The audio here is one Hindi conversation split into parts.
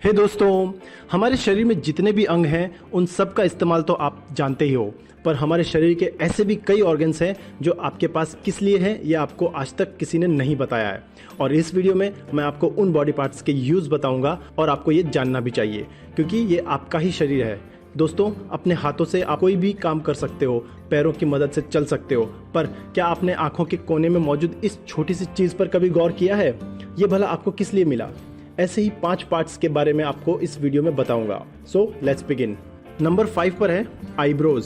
हे दोस्तों, हमारे शरीर में जितने भी अंग हैं उन सब का इस्तेमाल तो आप जानते ही हो, पर हमारे शरीर के ऐसे भी कई ऑर्गन्स हैं जो आपके पास किस लिए हैं यह आपको आज तक किसी ने नहीं बताया है। और इस वीडियो में मैं आपको उन बॉडी पार्ट्स के यूज़ बताऊंगा और आपको ये जानना भी चाहिए क्योंकि ये आपका ही शरीर है। दोस्तों, अपने हाथों से आप कोई भी काम कर सकते हो, पैरों की मदद से चल सकते हो, पर क्या आपने आंखों के कोने में मौजूद इस छोटी सी चीज़ पर कभी गौर किया है? ये भला आपको किस लिए मिला? ऐसे ही 5 पार्ट्स के बारे में आपको इस वीडियो में बताऊंगा। So let's begin. नंबर 5 पर है आईब्रोज।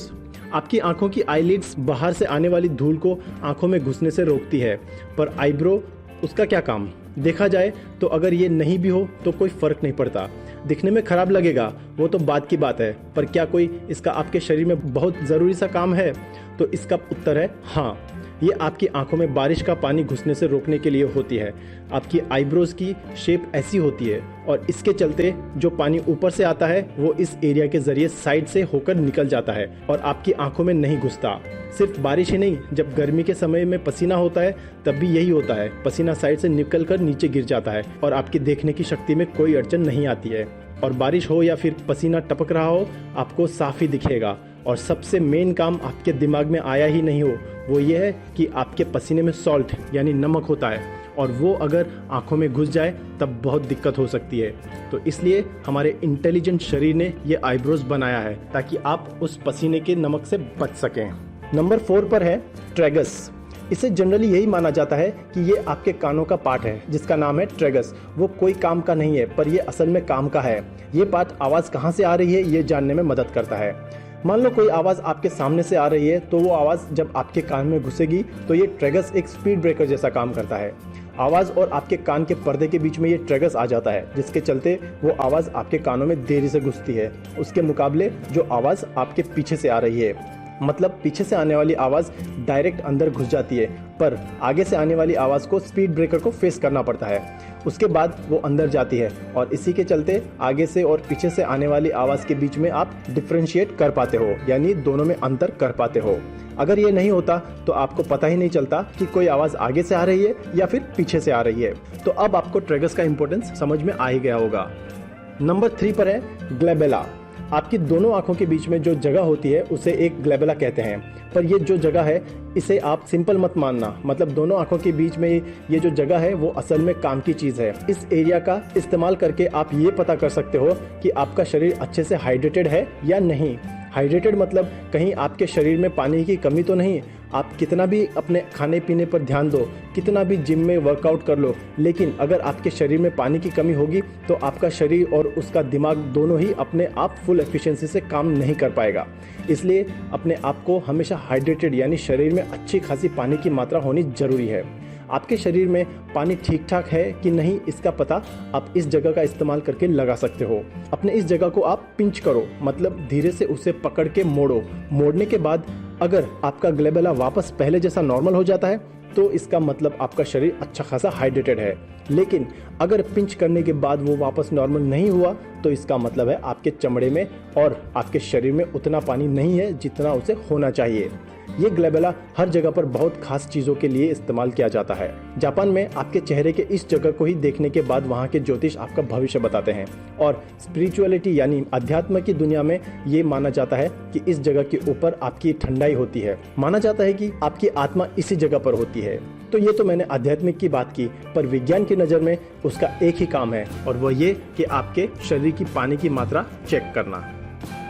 आपकी आंखों की आईलिड्स बाहर से आने वाली धूल को आंखों में घुसने से रोकती है, पर आईब्रो उसका क्या काम? देखा जाए तो अगर ये नहीं भी हो तो कोई फर्क नहीं पड़ता। दिखने में खराब लगेगा वो तो बात की बात है, पर क्या कोई इसका आपके शरीर में बहुत ज़रूरी सा काम है? तो इसका उत्तर है हाँ। ये आपकी आंखों में बारिश का पानी घुसने से रोकने के लिए होती है। आपकी आईब्रोज की शेप ऐसी होती है और इसके चलते जो पानी ऊपर से आता है वो इस एरिया के जरिए साइड से होकर निकल जाता है और आपकी आंखों में नहीं घुसता। सिर्फ बारिश ही नहीं, जब गर्मी के समय में पसीना होता है तब भी यही होता है। पसीना साइड से निकल कर नीचे गिर जाता है और आपकी देखने की शक्ति में कोई अड़चन नहीं आती है। और बारिश हो या फिर पसीना टपक रहा हो, आपको साफ ही दिखेगा। और सबसे मेन काम आपके दिमाग में आया ही नहीं हो, वो ये है कि आपके पसीने में सॉल्ट यानी नमक होता है और वो अगर आंखों में घुस जाए तब बहुत दिक्कत हो सकती है। तो इसलिए हमारे इंटेलिजेंट शरीर ने ये आईब्रोज बनाया है ताकि आप उस पसीने के नमक से बच सकें। नंबर 4 पर है ट्रेगस। इसे जनरली यही माना जाता है कि ये आपके कानों का पार्ट है जिसका नाम है ट्रेगस। वो कोई काम का नहीं है, पर ये असल में काम का है। ये पार्ट आवाज़ कहाँ से आ रही है ये जानने में मदद करता है। मान लो कोई आवाज़ आपके सामने से आ रही है, तो वो आवाज़ जब आपके कान में घुसेगी तो ये ट्रेगस एक स्पीड ब्रेकर जैसा काम करता है। आवाज़ और आपके कान के पर्दे के बीच में ये ट्रेगस आ जाता है, जिसके चलते वो आवाज़ आपके कानों में देरी से घुसती है उसके मुकाबले जो आवाज़ आपके पीछे से आ रही है। मतलब पीछे से आने वाली आवाज़ डायरेक्ट अंदर घुस जाती है, पर आगे से आने वाली आवाज़ को स्पीड ब्रेकर को फेस करना पड़ता है, उसके बाद वो अंदर जाती है। और इसी के चलते आगे से और पीछे से आने वाली आवाज़ के बीच में आप डिफ्रेंशिएट कर पाते हो, यानी दोनों में अंतर कर पाते हो। अगर ये नहीं होता तो आपको पता ही नहीं चलता कि कोई आवाज़ आगे से आ रही है या फिर पीछे से आ रही है। तो अब आपको ट्रेगस का इंपॉर्टेंस समझ में आ ही गया होगा। नंबर 3 पर है ग्लेबेला। आपकी दोनों आंखों के बीच में जो जगह होती है उसे एक ग्लेबेला कहते हैं, पर ये जो जगह है इसे आप सिंपल मत मानना। मतलब दोनों आंखों के बीच में ये जो जगह है वो असल में काम की चीज़ है। इस एरिया का इस्तेमाल करके आप ये पता कर सकते हो कि आपका शरीर अच्छे से हाइड्रेटेड है या नहीं। हाइड्रेटेड मतलब कहीं आपके शरीर में पानी की कमी तो नहीं। आप कितना भी अपने खाने पीने पर ध्यान दो, कितना भी जिम में वर्कआउट कर लो, लेकिन अगर आपके शरीर में पानी की कमी होगी तो आपका शरीर और उसका दिमाग दोनों ही अपने आप फुल एफिशिएंसी से काम नहीं कर पाएगा। इसलिए अपने आप को हमेशा हाइड्रेटेड यानी शरीर में अच्छी खासी पानी की मात्रा होनी जरूरी है। आपके शरीर में पानी ठीक ठाक है कि नहीं इसका पता आप इस जगह का इस्तेमाल करके लगा सकते हो। अपने इस जगह को आप पिंच करो, मतलब धीरे से उसे पकड़ के मोड़ो। मोड़ने के बाद अगर आपका ग्लेबेला वापस पहले जैसा नॉर्मल हो जाता है तो इसका मतलब आपका शरीर अच्छा खासा हाइड्रेटेड है। लेकिन अगर पिंच करने के बाद वो वापस नॉर्मल नहीं हुआ तो इसका मतलब है आपके चमड़े में और आपके शरीर में उतना पानी नहीं है जितना उसे होना चाहिए। ये ग्लेबेला हर जगह पर बहुत खास चीज़ों के लिए इस्तेमाल किया जाता है। जापान में आपके चेहरे के इस जगह को ही देखने के बाद वहाँ के ज्योतिष आपका भविष्य बताते हैं। और स्पिरिचुअलिटी यानी अध्यात्म की दुनिया में ये माना जाता है कि इस जगह के ऊपर आपकी ठंडाई होती है। माना जाता है कि आपकी आत्मा इसी जगह पर होती है। तो ये तो मैंने आध्यात्मिक की बात की, पर विज्ञान की नज़र में उसका एक ही काम है और वह ये कि आपके शरीर की पानी की मात्रा चेक करना।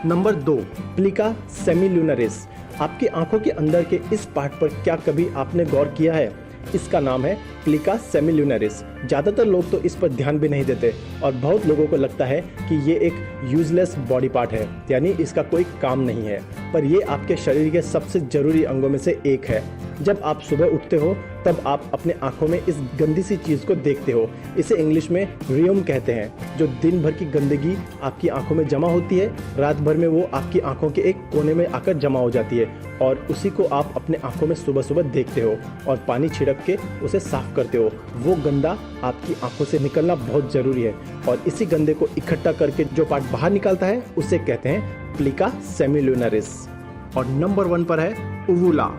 नंबर 2, प्लिका सेमिल्यूनरिस। आपकी आंखों के अंदर के इस पार्ट पर क्या कभी आपने गौर किया है? इसका नाम है प्लिका सेमिल्यूनरिस। ज़्यादातर लोग तो इस पर ध्यान भी नहीं देते और बहुत लोगों को लगता है कि ये एक यूजलेस बॉडी पार्ट है, यानी इसका कोई काम नहीं है। पर ये आपके शरीर के सबसे ज़रूरी अंगों में से एक है। जब आप सुबह उठते हो तब आप अपने आंखों में इस गंदी सी चीज़ को देखते हो। इसे इंग्लिश में रियम कहते हैं। जो दिन भर की गंदगी आपकी आंखों में जमा होती है, रात भर में वो आपकी आंखों के एक कोने में आकर जमा हो जाती है और उसी को आप अपने आंखों में सुबह सुबह देखते हो और पानी छिड़क के उसे साफ करते हो। वो गंदा आपकी आंखों से निकलना बहुत ज़रूरी है और इसी गंदे को इकट्ठा करके जो पार्ट बाहर निकलता है उसे कहते हैं प्लिका सेमिल्यूनरिस। और नंबर 1 पर है उवुला।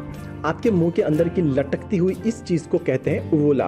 आपके मुंह के अंदर की लटकती हुई इस चीज़ को कहते हैं उवुला।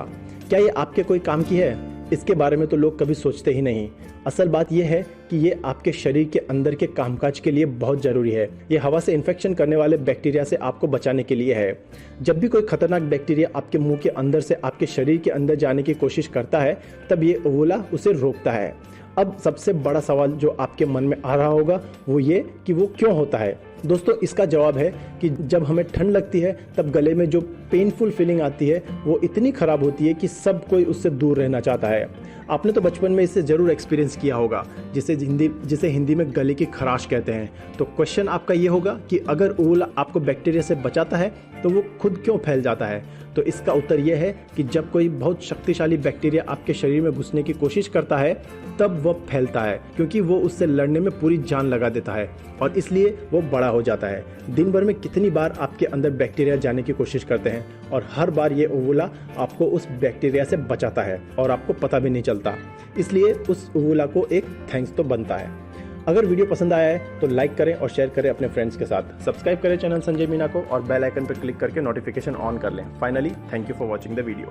क्या ये आपके कोई काम की है? इसके बारे में तो लोग कभी सोचते ही नहीं। असल बात यह है कि ये आपके शरीर के अंदर के कामकाज के लिए बहुत ज़रूरी है। ये हवा से इन्फेक्शन करने वाले बैक्टीरिया से आपको बचाने के लिए है। जब भी कोई खतरनाक बैक्टीरिया आपके मुंह के अंदर से आपके शरीर के अंदर जाने की कोशिश करता है, तब ये ऊवुला उसे रोकता है। अब सबसे बड़ा सवाल जो आपके मन में आ रहा होगा वो ये कि वो क्यों होता है। दोस्तों, इसका जवाब है कि जब हमें ठंड लगती है तब गले में जो पेनफुल फीलिंग आती है वो इतनी ख़राब होती है कि सब कोई उससे दूर रहना चाहता है। आपने तो बचपन में इसे ज़रूर एक्सपीरियंस किया होगा, जिसे हिंदी में गले की खराश कहते हैं। तो क्वेश्चन आपका ये होगा कि अगर ऊवुला आपको बैक्टीरिया से बचाता है तो वो खुद क्यों फैल जाता है। तो इसका उत्तर यह है कि जब कोई बहुत शक्तिशाली बैक्टीरिया आपके शरीर में घुसने की कोशिश करता है तब वह फैलता है, क्योंकि वो उससे लड़ने में पूरी जान लगा देता है और इसलिए वो बड़ा हो जाता है। दिन भर में कितनी बार आपके अंदर बैक्टीरिया जाने की कोशिश करते हैं और हर बार ये ऊवुला आपको उस बैक्टीरिया से बचाता है और आपको पता भी नहीं चलता। इसलिए उस ऊवुला को एक थैंक्स तो बनता है। अगर वीडियो पसंद आया है तो लाइक करें और शेयर करें अपने फ्रेंड्स के साथ। सब्सक्राइब करें चैनल संजय मीना को और बेल आइकन पर क्लिक करके नोटिफिकेशन ऑन कर लें। Finally, thank you for watching the video.